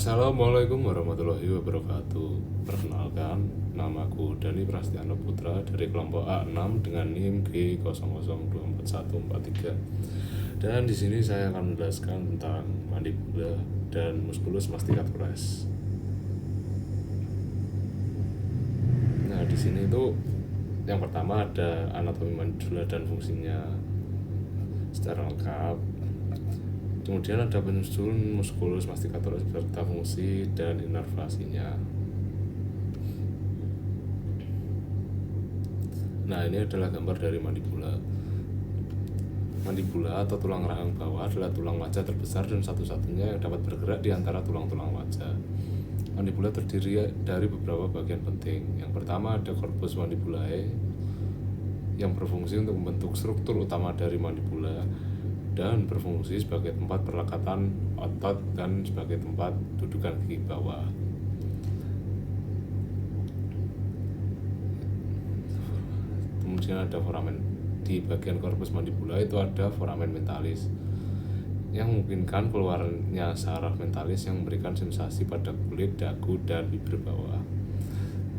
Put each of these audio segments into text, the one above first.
Assalamualaikum warahmatullahi wabarakatuh. Perkenalkan, namaku Dani Prastiano Putra dari kelompok A6 dengan NIM G00241443. Dan di sini saya akan menjelaskan tentang mandibula dan musculus masticatoris. Nah, di sini itu yang pertama ada anatomi mandibula dan fungsinya secara lengkap. Kemudian ada penyusun musculus masticatoris beserta fungsi dan inervasinya. Nah, ini adalah gambar dari mandibula. Mandibula atau tulang rahang bawah adalah tulang wajah terbesar dan satu-satunya yang dapat bergerak di antara tulang-tulang wajah. Mandibula terdiri dari beberapa bagian penting. Yang pertama ada corpus mandibulae yang berfungsi untuk membentuk struktur utama dari mandibula dan berfungsi sebagai tempat perlekatan otot dan sebagai tempat dudukan gigi bawah. Kemudian ada foramen. Di bagian korpus mandibula itu ada foramen mentalis yang memungkinkan keluarnya saraf mentalis yang memberikan sensasi pada kulit, dagu, dan bibir bawah.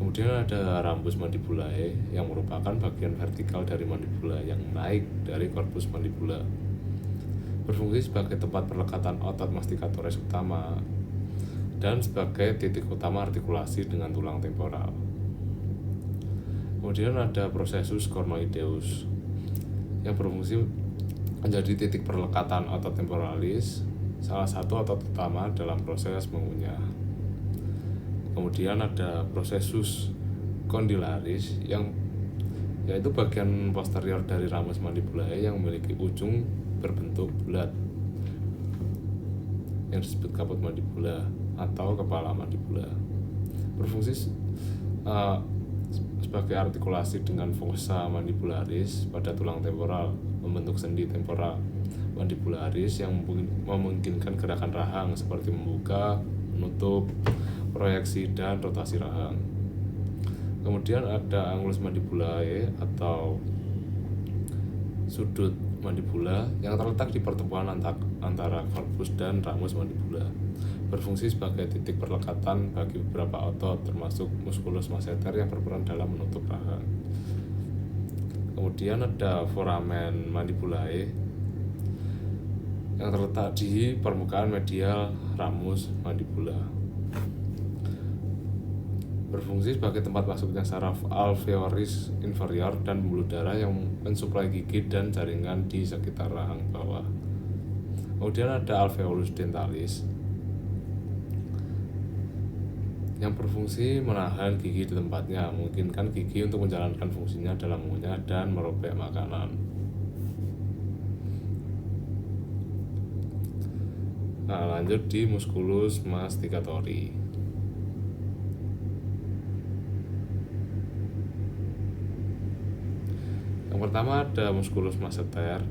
Kemudian ada rambus mandibulae yang merupakan bagian vertikal dari mandibula yang naik dari korpus mandibula, berfungsi sebagai tempat perlekatan otot masticatoris utama dan sebagai titik utama artikulasi dengan tulang temporal. Kemudian ada processus cornoideus yang berfungsi menjadi titik perlekatan otot temporalis, salah satu otot utama dalam proses mengunyah. Kemudian ada processus condylaris yang yaitu bagian posterior dari ramus mandibulae yang memiliki ujung berbentuk bulat yang disebut kaput mandibula atau kepala mandibula, berfungsi sebagai artikulasi dengan fossa mandibularis pada tulang temporal, membentuk sendi temporal mandibularis yang memungkinkan gerakan rahang seperti membuka, menutup, proyeksi, dan rotasi rahang. Kemudian ada angulus mandibulae atau sudut mandibula yang terletak di pertemuan antara korpus dan ramus mandibula, berfungsi sebagai titik perlekatan bagi beberapa otot termasuk musculus masseter yang berperan dalam menutup rahang. Kemudian ada foramen mandibulae yang terletak di permukaan medial ramus mandibula, berfungsi sebagai tempat masuknya saraf alveolis inferior dan pembuluh darah yang mensuplai gigi dan jaringan di sekitar rahang bawah. Kemudian ada alveolus dentalis yang berfungsi menahan gigi di tempatnya, memungkinkan gigi untuk menjalankan fungsinya dalam mengunyah dan merobek makanan. Nah, lanjut di musculus masticatori. Yang pertama ada musculus masseter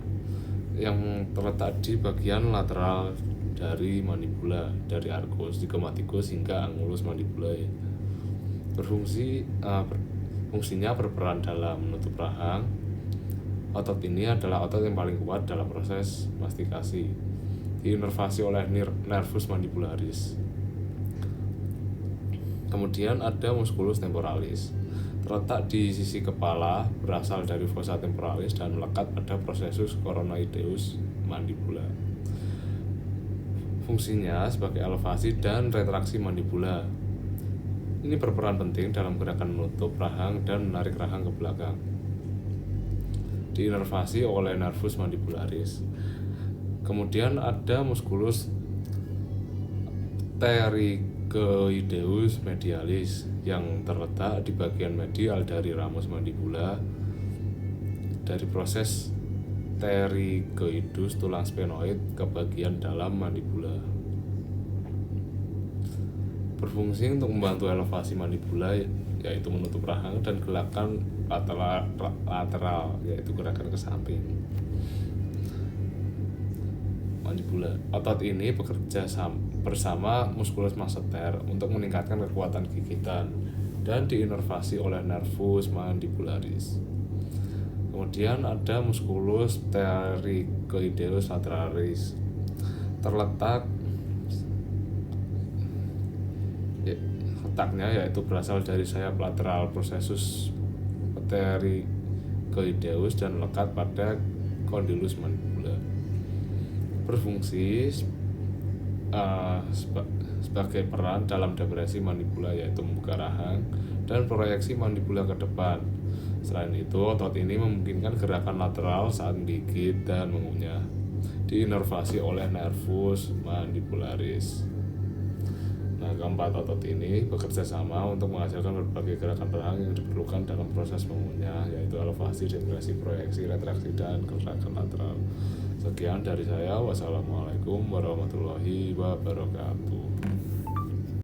yang terletak di bagian lateral dari mandibula, dari arcus zygomatikus hingga angulus mandibulae. Fungsinya berperan dalam menutup rahang. Otot ini adalah otot yang paling kuat dalam proses mastikasi, diinervasi oleh nervus mandibularis. Kemudian ada musculus temporalis, terletak di sisi kepala, berasal dari fossa temporalis dan melekat pada processus coronoideus mandibula. Fungsinya sebagai elevasi dan retraksi mandibula. Ini berperan penting dalam gerakan menutup rahang dan menarik rahang ke belakang. Diinervasi oleh nervus mandibularis. Kemudian ada musculus pterygoideus medialis yang terletak di bagian medial dari ramus mandibula, dari proses pterygoidus tulang sphenoid ke bagian dalam mandibula, berfungsi untuk membantu elevasi mandibula, yaitu menutup rahang, dan gerakan lateral yaitu gerakan ke samping mandibula. Otot ini bekerja bersama musculus masseter untuk meningkatkan kekuatan gigitan dan diinervasi oleh nervus mandibularis. Kemudian ada musculus pterygoideus lateralis, terletak Ya, letaknya yaitu berasal dari sayap lateral processus pterygoideus dan lekat pada condylus mandibula. Berfungsi sebagai peran dalam depresi mandibula, yaitu membuka rahang dan proyeksi mandibula ke depan. Selain itu, otot ini memungkinkan gerakan lateral saat menggigit dan mengunyah, diinervasi oleh nervus mandibularis. Nah, keempat otot ini bekerja sama untuk menghasilkan berbagai gerakan rahang yang diperlukan dalam proses mengunyah, yaitu elevasi, depresi, proyeksi, retraksi, dan gerakan lateral. Sekian dari saya. Wassalamualaikum warahmatullahi wabarakatuh.